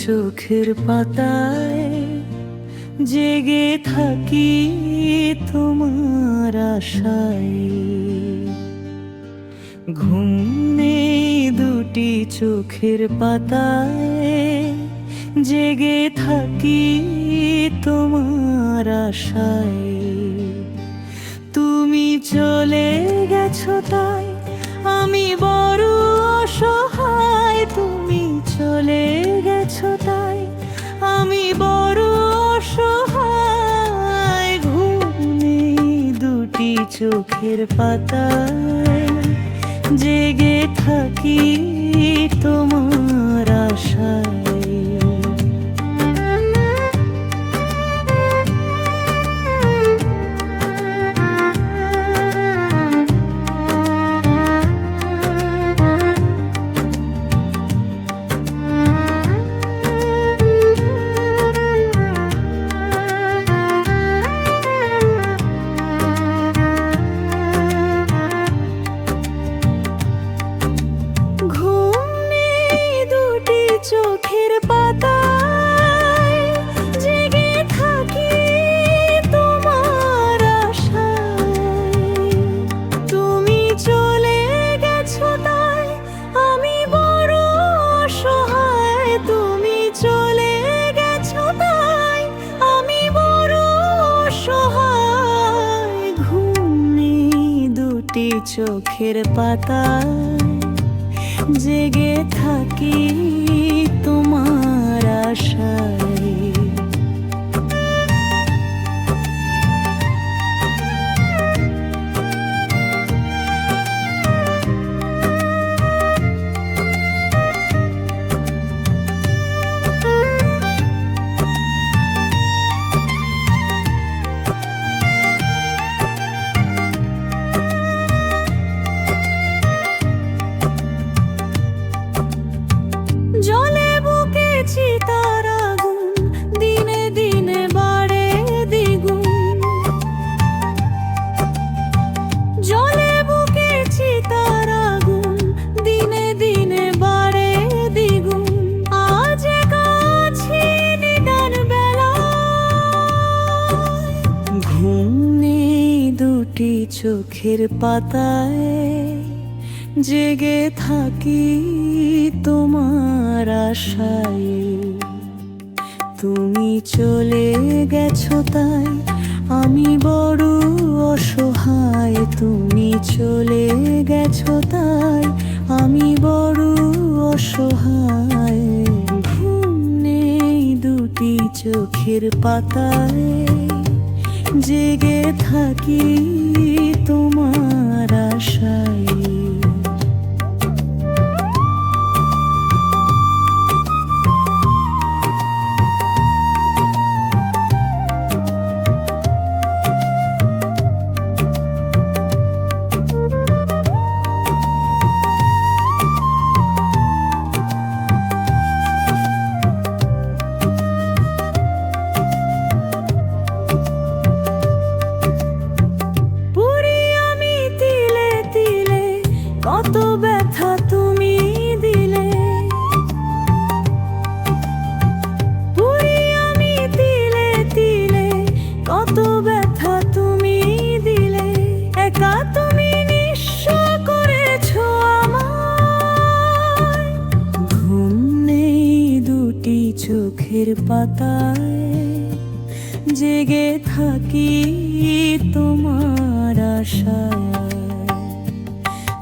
চোখের পাতায় জেগে থাকি তোমার আশায়। ঘুম নেই দুটি চোখের পাতায় জেগে থাকি তোমার আশায়। তুমি চলে গেছো তাই আমি বড় অসহায়। তুমি চলে গেছো তাই আমি বড় অসহায়। ঘুম নেই দুটি চোখের পাতায় জেগে থাকি তোমার আশায়। চোখের পাতায় জেগে থাকি তোমার আশায়। তুমি চলে গেছো তাই আমি বড় অসহায়। তুমি চলে গেছো তাই আমি বড় অসহায়। ঘুম নেই দুটি চোখের পাতায় জেগে থাকি তোমার আশায়। জলে বুকেছি তার আগুন দিনে দিনে বাড়ে দ্বিগুণ। জলে বুকেছি তার আগুন দিনে দিনে বাড়ে দ্বিগুণ। আজ একা আছি নিদান বেলায়। ঘুম নেই দুটি চোখের পাতায় জেগে থাকি তোমার আশায়। তুমি চলে গেছো তাই আমি বড় অসহায়। তুমি চলে গেছো তাই আমি বড় অসহায়। ঘুম নেই দুটি চোখের পাতায় জেগে থাকি তোমার আশায়। কত ব্যথা তুমি দিলে পুরি আমি তিলে তিলে। কত ব্যথা তুমি দিলে একা তুমি নিঃস্ব করেছো আমায়। ঘুম নেই দুটি চোখের পাতায় জেগে থাকি তোমার আশায়।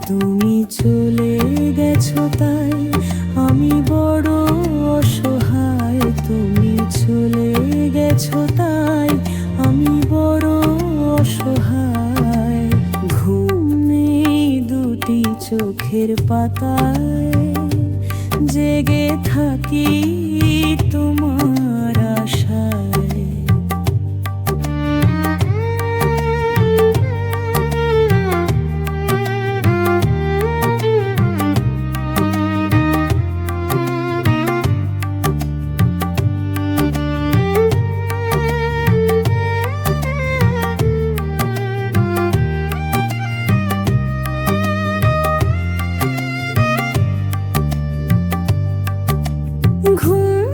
তুমি চলে গেছো তাই আমি বড় অসহায়। তুমি চলে গেছো তাই আমি বড় অসহায়। ঘুম নেই দুটি চোখের পাতায় জেগে থাকি তোমার আশায়। ঘুম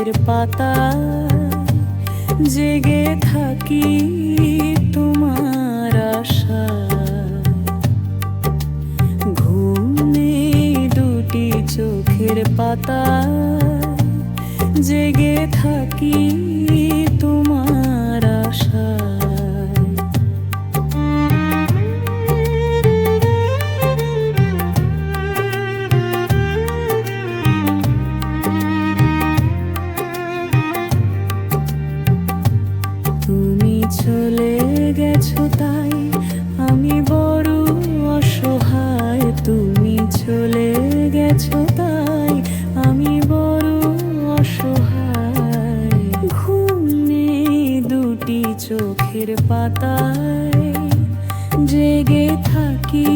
চোখের পাতায় জেগে থাকি তোমার আশায়। ঘুম নেই দুটি চোখের পাতায় জেগে থাকি তোমার আশায়। তুমি চলে গেছো তাই আমি বড় অসহায়। তুমি চলে গেছো তাই আমি বড় অসহায়। ঘুম নেই দুটি চোখের পাতায় জেগে থাকি